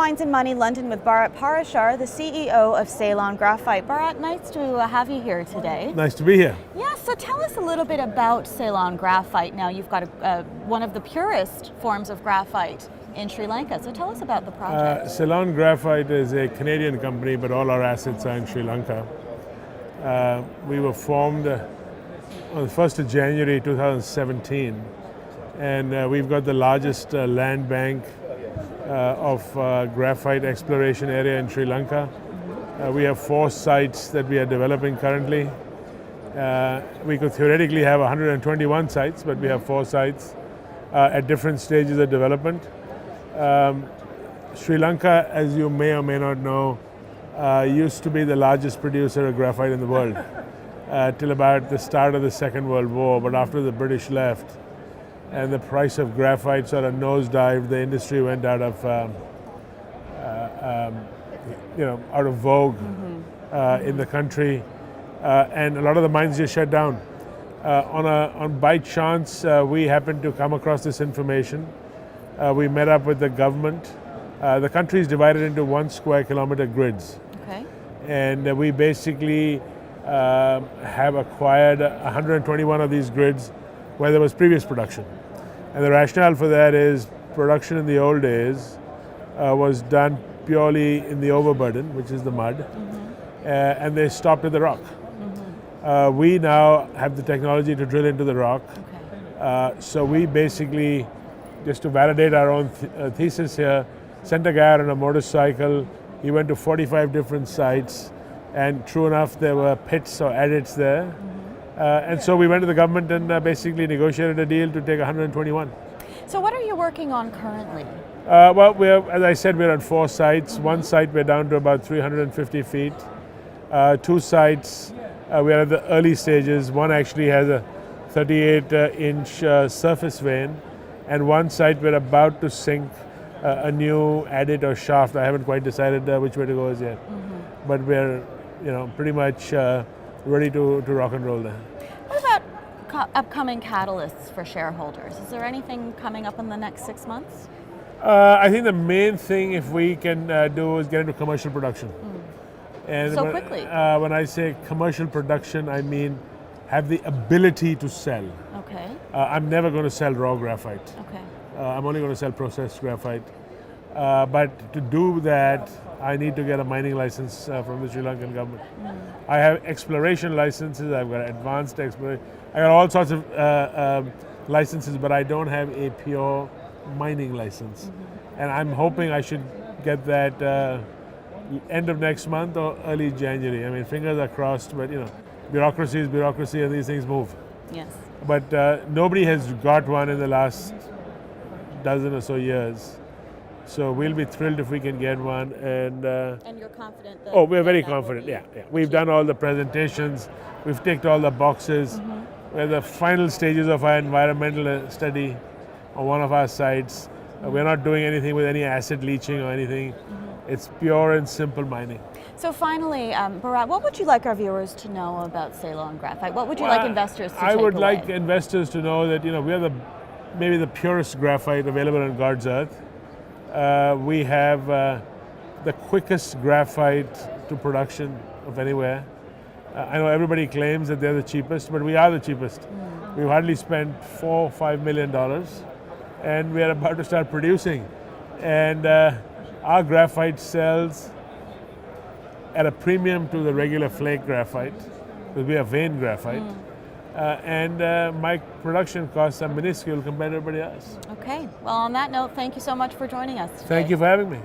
Mines and Money London with Bharat Parashar, the CEO of Ceylon Graphite. Bharat, nice to have you here today. Nice to be here. Yeah, so tell us a little bit about Ceylon Graphite. Now you've got one of the purest forms of graphite in Sri Lanka, so tell us about the project. Ceylon Graphite is a Canadian company, but all our assets are in Sri Lanka. We were formed on the 1st of January 2017, and we've got the largest land bank of graphite exploration area in Sri Lanka. We have 4 sites that we are developing currently. We could theoretically have 121 sites, but we have 4 sites at different stages of development. Sri Lanka, as you may or may not know, used to be the largest producer of graphite in the world till about the start of the Second World War, but after the British left and the price of graphite sort of nosedived, the industry went out of out of vogue in the country, and a lot of the mines just shut down. By chance, we happened to come across this information. We met up with the government. The country is divided into 1 square kilometer grids. Okay. And we basically have acquired 121 of these grids where there was previous production. And the rationale for that is production in the old days was done purely in the overburden, which is the mud, and they stopped at the rock. We now have the technology to drill into the rock. Okay. So we basically, just to validate our own thesis here, sent a guy out on a motorcycle. He went to 45 different sites, and true enough, there were pits or adits there. And so we went to the government and basically negotiated a deal to take 121. So what are you working on currently? Well, as I said, we're at 4 sites. 1 site we're down to about 350 feet. 2 sites we're at the early stages. 1 actually has a 38-inch surface vein, and 1 site we're about to sink a new adit or shaft. I haven't quite decided which way to go as yet, but we're pretty much ready to rock and roll there. What about upcoming catalysts for shareholders? Is there anything coming up in the next 6 months? I think the main thing, if we can do, is get into commercial production. And so quickly? When I say commercial production, I mean have the ability to sell. Okay. I'm never going to sell raw graphite. Okay. I'm only going to sell processed graphite. But to do that, I need to get a mining license from the Sri Lankan government. I have exploration licenses, I've got advanced exploration, I got all sorts of licenses, but I don't have a pure mining license. And I'm hoping I should get that end of next month or early January. I mean, fingers are crossed, but bureaucracy is bureaucracy and these things move. Yes. But nobody has got one in the last dozen or so years. So we'll be thrilled if we can get one. And you're confident that... Oh, we're very confident, yeah. We've done all the presentations, we've ticked all the boxes. We're at the final stages of our environmental study on one of our sites. We're not doing anything with any acid leaching or anything. It's pure and simple mining. So finally, Bharat, what would you like our viewers to know about Ceylon Graphite? What would you like investors to take away? I would like investors to know that we are maybe the purest graphite available on God's earth. We have the quickest graphite to production of anywhere. I know everybody claims that they're the cheapest, but we are the cheapest. We've hardly spent $4 or $5 million, and we are about to start producing. And our graphite sells at a premium to the regular flake graphite, because we have vein graphite. And my production costs are minuscule compared to everybody else. Okay, well on that note, thank you so much for joining us today. Thank you for having me.